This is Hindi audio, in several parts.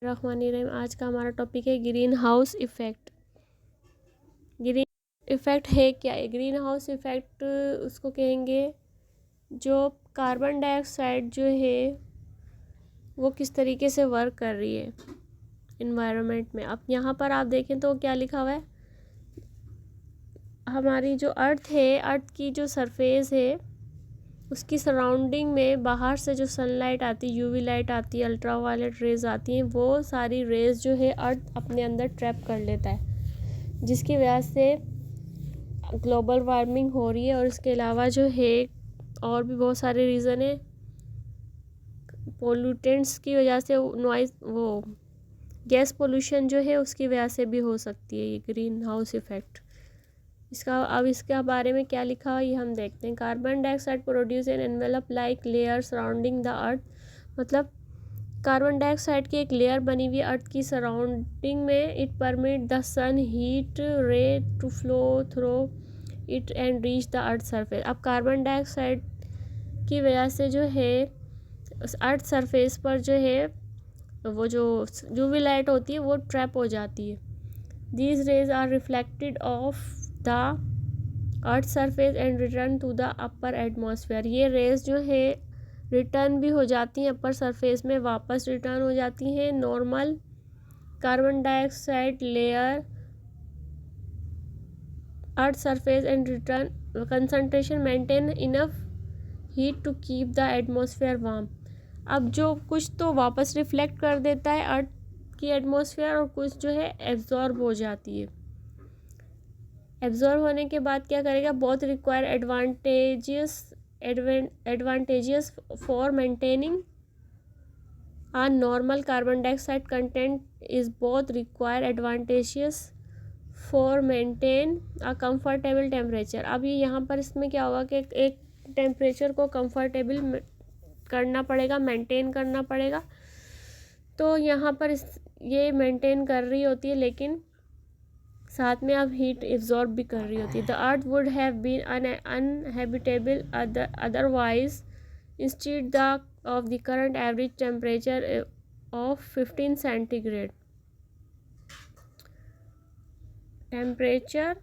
रहमानिर्रहीम। आज का हमारा टॉपिक है green house effect. Green effect है क्या? ग्रीन हाउस इफ़ेक्ट उसको कहेंगे जो कार्बन डाइऑक्साइड जो है वो किस तरीके से वर्क कर रही है इन्वायरमेंट में। अब यहाँ पर आप देखें तो क्या लिखा हुआ है, हमारी जो अर्थ है, अर्थ की जो सरफेस है उसकी सराउंडिंग में बाहर से जो सनलाइट आती है, यूवी लाइट आती है, अल्ट्रावायलेट रेज आती हैं, वो सारी रेज जो है अर्थ अपने अंदर ट्रैप कर लेता है, जिसकी वजह से ग्लोबल वार्मिंग हो रही है। और इसके अलावा जो है और भी बहुत सारे रीज़न है, पोल्यूटेंट्स की वजह से, नॉइस, वो गैस पोल्यूशन जो है उसकी वजह से भी हो सकती है ये ग्रीन हाउस इफ़ेक्ट। इसका बारे में क्या लिखा है ये हम देखते हैं। Carbon dioxide produce an envelope like layer surrounding the earth, मतलब कार्बन डाइऑक्साइड की एक लेयर बनी हुई अर्थ की सराउंडिंग में। It permit the sun heat ray to flow through it and reach the earth surface. अब कार्बन डाइऑक्साइड की वजह से जो है अर्थ सरफेस पर जो है वो जो यूवी लाइट होती है वो ट्रैप हो जाती है। These rays are reflected off the earth surface and return to the upper atmosphere. ये रेज जो है रिटर्न भी हो जाती हैं अपर सरफेस में, वापस रिटर्न हो जाती हैं normal carbon dioxide layer earth surface and return concentration maintain enough heat to keep the atmosphere warm. अब जो कुछ तो वापस रिफ्लेक्ट कर देता है अर्थ की एटमॉस्फेयर और कुछ जो है एब्जॉर्ब हो जाती है। एब्जॉर्ब होने के बाद क्या करेगा, both require advantageous for maintaining a normal carbon dioxide content is both require advantageous for maintain a comfortable temperature. अब ये यहाँ पर इसमें क्या होगा कि एक टेम्परेचर को कंफर्टेबल करना पड़ेगा, मेंटेन करना पड़ेगा। तो यहाँ पर ये मेंटेन कर रही होती है, लेकिन साथ में अब हीट एब्जॉर्ब भी कर रही होती है। The earth would have been uninhabitable otherwise instead the of the current average temperature of 15 centigrade. Temperature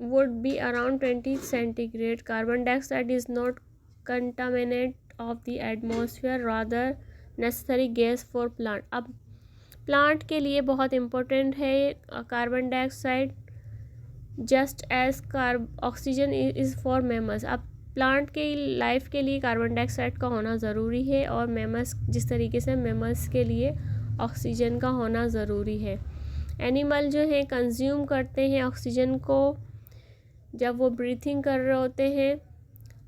would be around 20 centigrade. Carbon dioxide is not contaminant of the atmosphere, rather necessary gas for plant. अब प्लांट के लिए बहुत इम्पोर्टेंट है carbon dioxide, just as oxygen is for mammals. अब प्लांट के लाइफ के लिए कार्बन डाइऑक्साइड का होना ज़रूरी है, और मेमल्स जिस तरीके से मेमल्स के लिए ऑक्सीजन का होना ज़रूरी है। एनिमल जो है कंज्यूम करते हैं ऑक्सीजन को जब वो ब्रीथिंग कर रहे होते हैं,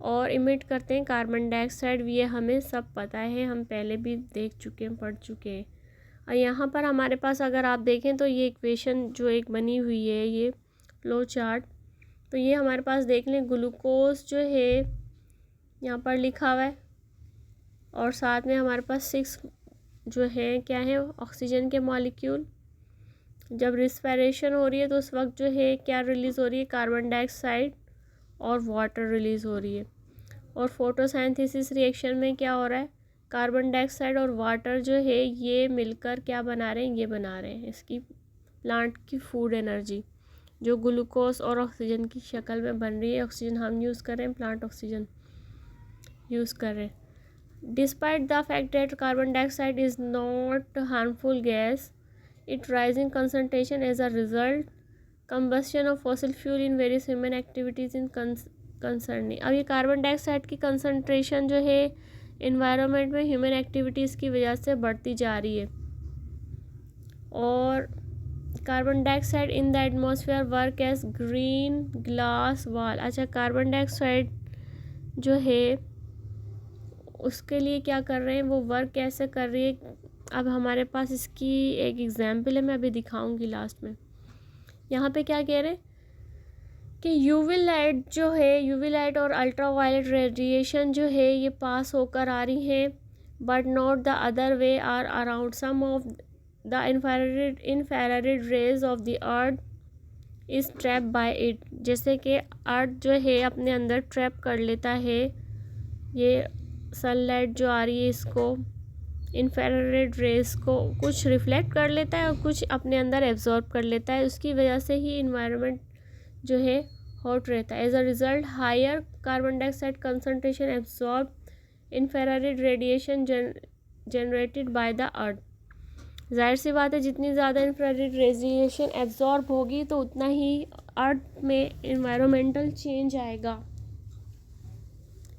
और इमिट करते हैं कार्बन डाइऑक्साइड। ये हमें सब पता है, हम पहले भी देख चुके हैं, पढ़ चुके हैं। और यहाँ पर हमारे पास अगर आप देखें तो ये इक्वेशन जो एक बनी हुई है, ये फ्लो चार्ट, तो ये हमारे पास देख लें, ग्लूकोज जो है यहाँ पर लिखा हुआ है, और साथ में हमारे पास 6 जो है क्या है, ऑक्सीजन के मॉलिक्यूल। जब रिस्पिरेशन हो रही है तो उस वक्त जो है क्या रिलीज़ हो रही है, कार्बन डाइऑक्साइड और वाटर रिलीज़ हो रही है। और फोटोसिंथेसिस रिएक्शन में क्या हो रहा है, कार्बन डाइऑक्साइड और वाटर जो है ये मिलकर क्या बना रहे हैं, ये बना रहे हैं इसकी प्लांट की फूड एनर्जी, जो ग्लूकोज और ऑक्सीजन की शक्ल में बन रही है। ऑक्सीजन हम यूज़ कर रहे हैं, प्लांट ऑक्सीजन यूज़ कर रहे हैं। Despite the fact that carbon dioxide is not harmful gas, it rising concentration as a result combustion of fossil fuel in various human activities in concerning। अब ये कार्बन डाइऑक्साइड की कंसंट्रेशन जो है इन्वायरमेंट में ह्यूमन एक्टिविटीज़ की वजह से बढ़ती जा रही है। और carbon dioxide in the atmosphere work as green glass wall. अच्छा, कार्बन डाइऑक्साइड जो है उसके लिए क्या कर रहे हैं, वो वर्क कैसे कर रही है। अब हमारे पास इसकी एक एग्जाम्पल है, मैं अभी दिखाऊंगी लास्ट में। यहाँ पे क्या कह रहे हैं कि यूवी लाइट जो है, यूवी लाइट और अल्ट्रा वायलेट रेडिएशन जो है ये पास होकर आ रही हैं, but not the other way आर अराउंड। Some of the infrared rays of the earth is trap by it. जैसे कि अर्थ जो है अपने अंदर ट्रैप कर लेता है ये सनलाइट जो आ रही है इसको, इंफ्रारेड रेस को कुछ रिफ्लेक्ट कर लेता है और कुछ अपने अंदर एब्जॉर्ब कर लेता है। उसकी वजह से ही इन्वायरमेंट जो है हॉट रहता है। As a result higher carbon dioxide concentration absorb infrared radiation generated by the earth. जाहिर सी बात है, जितनी ज़्यादा इंफ्रारेड रेडिएशन एब्जॉर्ब होगी तो उतना ही अर्थ में इन्वायरमेंटल चेंज आएगा।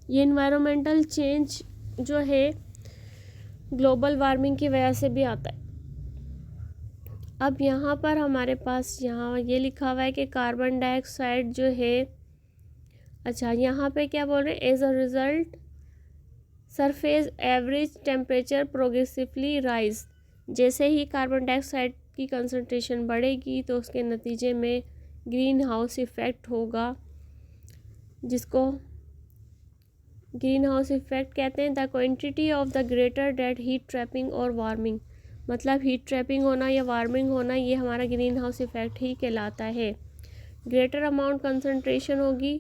ये इन्वायरमेंटल चेंज जो है ग्लोबल वार्मिंग की वजह से भी आता है। अब यहाँ पर हमारे पास यहाँ ये लिखा हुआ है कि कार्बन डाइऑक्साइड जो है, अच्छा यहाँ पे क्या बोल रहे हैं, as a result surface average temperature progressively rise. जैसे ही कार्बन डाइऑक्साइड की कंसंट्रेशन बढ़ेगी तो उसके नतीजे में ग्रीन हाउस इफ़ेक्ट होगा, जिसको ग्रीन हाउस इफेक्ट कहते हैं। The quantity of the greater that heat trapping और वार्मिंग, मतलब हीट ट्रैपिंग होना या वार्मिंग होना, ये हमारा ग्रीन हाउस इफेक्ट ही कहलाता है। ग्रेटर अमाउंट कंसंट्रेशन होगी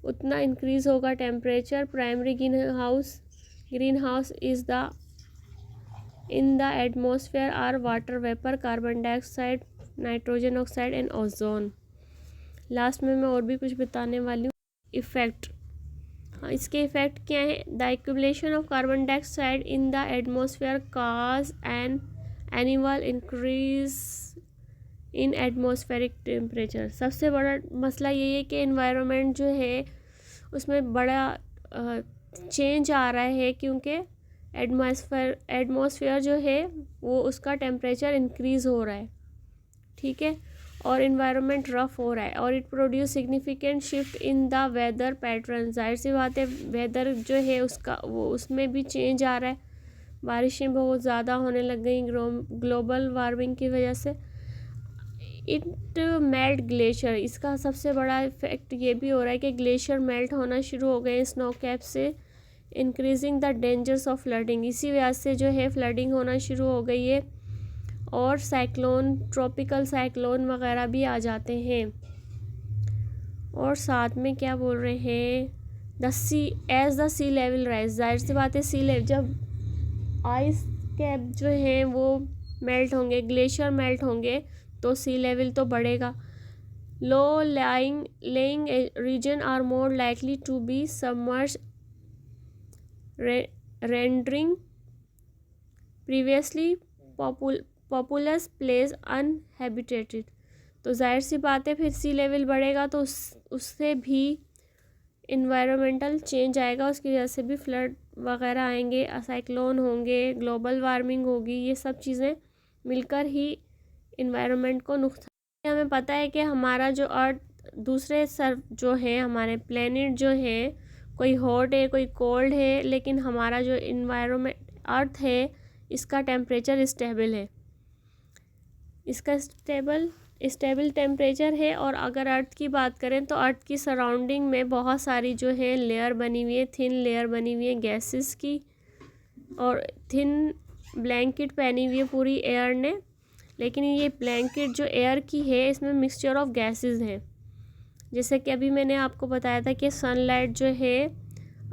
उतना इंक्रीज़ होगा temperature. Primary green house is the in the atmosphere are water vapour, carbon dioxide, nitrogen oxide and ozone. Last में मैं और भी कुछ बताने वाली हूँ। इफ़ेक्ट, इसके इफ़ेक्ट क्या है? The accumulation of carbon dioxide in the atmosphere cause an annual increase in atmospheric temperature. सबसे बड़ा मसला ये है कि एनवायरनमेंट जो है उसमें बड़ा चेंज आ रहा है, क्योंकि एटमॉस्फेयर जो है वो उसका टेम्परेचर इंक्रीज़ हो रहा है, ठीक है, और इन्वायरमेंट रफ हो रहा है, और it produce significant shift in the weather pattern. जाहिर सी बात है, वेदर जो है उसका वो उसमें भी चेंज आ रहा है। बारिशें बहुत ज़्यादा होने लग गई ग्लोबल वार्मिंग की वजह से। इट मेल्ट ग्लेशियर, इसका सबसे बड़ा इफेक्ट ये भी हो रहा है कि ग्लेशियर मेल्ट होना शुरू हो गए स्नो कैप से, increasing the dangers of flooding. इसी वजह से जो है फ्लडिंग होना शुरू हो गई है, और साइक्लोन, ट्रॉपिकल साइक्लोन वगैरह भी आ जाते हैं। और साथ में क्या बोल रहे हैं, as the sea level rise. जाहिर सी बात है, सी लेवल जब आइस कैप जो है वो मेल्ट होंगे, ग्लेशियर मेल्ट होंगे, तो सी लेवल तो बढ़ेगा। Low lying region are more likely to be submerge, rendering previously populous place uninhabitated. तो जाहिर सी बात है, फिर सी लेवल बढ़ेगा तो उससे भी इन्वायरमेंटल चेंज आएगा, उसकी वजह से भी फ्लड वगैरह आएंगे, साइक्लोन होंगे, ग्लोबल वार्मिंग होगी। ये सब चीज़ें मिलकर ही इन्वायरमेंट को नुकसान। हमें पता है कि हमारा जो अर्थ, दूसरे सर जो है हमारे प्लेनेट जो है, कोई हॉट है कोई कोल्ड है, लेकिन हमारा जो इन्वायरमेंट अर्थ है इसका टेम्परेचर स्टेबल है, इसका स्टेबल टेम्परेचर है। और अगर अर्थ की बात करें तो अर्थ की सराउंडिंग में बहुत सारी जो है लेयर बनी हुई है, थिन लेयर बनी हुई है गैसेस की, और थिन ब्लैंकेट पहनी हुई है पूरी एयर ने। लेकिन ये ब्लैंकेट जो एयर की है इसमें मिक्सचर ऑफ गैसेस हैं। जैसे कि अभी मैंने आपको बताया था कि सनलाइट जो है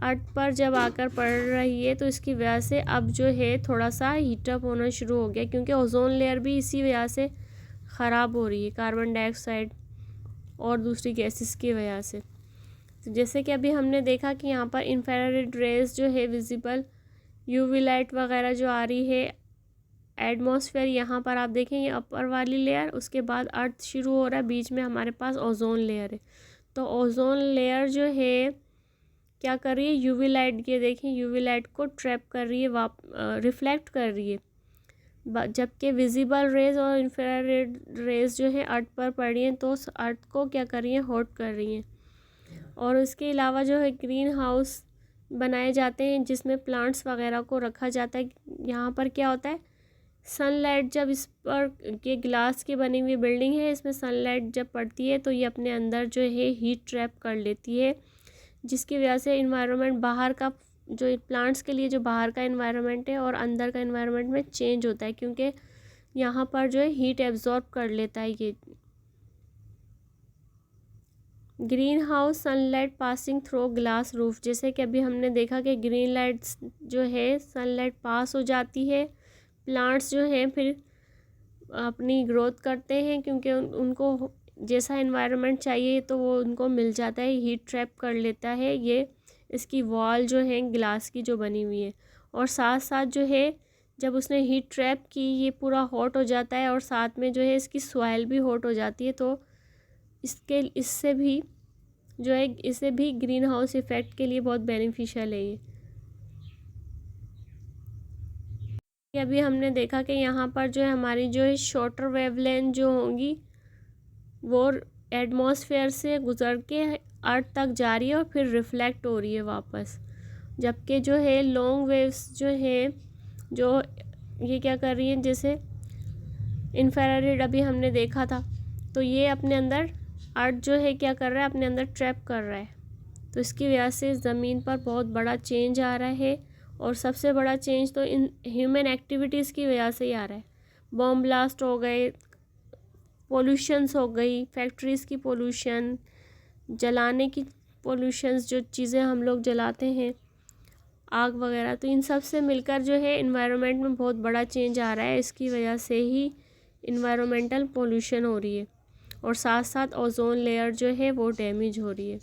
अर्थ पर जब आकर पड़ रही है तो इसकी वजह से अब जो है थोड़ा सा हीटअप होना शुरू हो गया, क्योंकि ओजोन लेयर भी इसी वजह से ख़राब हो रही है, कार्बन डाइऑक्साइड और दूसरी गैसेस की वजह से। तो जैसे कि अभी हमने देखा कि यहाँ पर इंफ्रारेड रेज जो है विजिबल, यूवी लाइट वगैरह जो आ रही है एटमॉस्फेयर, यहाँ पर आप देखें ये अपर वाली लेयर, उसके बाद अर्थ शुरू हो रहा है, बीच में हमारे पास ओजोन लेयर है। तो ओजोन लेयर जो है क्या कर रही है, यूवी लाइट, ये देखें यूवी लाइट को ट्रैप कर रही है, रिफ्लेक्ट कर रही है, जबकि विजिबल रेज और इंफ्रारेड रेज जो है अर्थ पर पड़ रही हैं तो अर्थ को क्या कर रही हैं, हॉट कर रही हैं। और उसके अलावा जो है ग्रीन हाउस बनाए जाते हैं जिसमें प्लांट्स वगैरह को रखा जाता है। यहाँ पर क्या होता है, सनलाइट जब इस पर, ये ग्लास की बनी हुई बिल्डिंग है, इसमें सनलाइट जब पड़ती है तो ये अपने अंदर जो है हीट ट्रैप कर लेती है, जिसकी वजह से इन्वायरमेंट बाहर का जो प्लांट्स के लिए जो बाहर का इन्वायरमेंट है और अंदर का इन्वायरमेंट में चेंज होता है, क्योंकि यहाँ पर जो है हीट एब्जॉर्ब कर लेता है ये green house sunlight passing through glass roof, जैसे कि अभी हमने देखा कि ग्रीन लाइट्स जो है सनलाइट पास हो जाती है, प्लांट्स जो हैं फिर अपनी ग्रोथ करते हैं क्योंकि उनको जैसा एनवायरनमेंट चाहिए तो वो उनको मिल जाता है, हीट ट्रैप कर लेता है ये इसकी वॉल जो है ग्लास की जो बनी हुई है। और साथ साथ जो है जब उसने हीट ट्रैप की ये पूरा हॉट हो जाता है और साथ में जो है इसकी सॉइल भी हॉट हो जाती है, तो इससे भी जो है इसे भी ग्रीन हाउस इफ़ेक्ट के लिए बहुत बेनिफिशियल है ये अभी हमने देखा कि यहाँ पर जो है हमारी जो है शॉर्टर वेवलेंथ जो होंगी वो एटमॉस्फेयर से गुज़र के अर्थ तक जा रही है और फिर रिफ्लेक्ट हो रही है वापस, जबकि जो है लॉन्ग वेव्स जो है जो ये क्या कर रही है, जैसे इंफ्रारेड अभी हमने देखा था, तो ये अपने अंदर अर्थ जो है क्या कर रहा है, अपने अंदर ट्रैप कर रहा है, तो इसकी वजह से ज़मीन पर बहुत बड़ा चेंज आ रहा है। और सबसे बड़ा चेंज तो इन ह्यूमन एक्टिविटीज़ की वजह से ही आ रहा है। बॉम्ब ब्लास्ट हो गए, पोल्यूशंस हो गई, फैक्ट्रीज़ की पोल्यूशन, जलाने की पोल्यूशंस, जो चीज़ें हम लोग जलाते हैं आग वगैरह, तो इन सब से मिलकर जो है इन्वायरमेंट में बहुत बड़ा चेंज आ रहा है। इसकी वजह से ही इन्वायरमेंटल पोल्यूशन हो रही है और साथ साथ ओजोन लेयर जो है वो डैमेज हो रही है।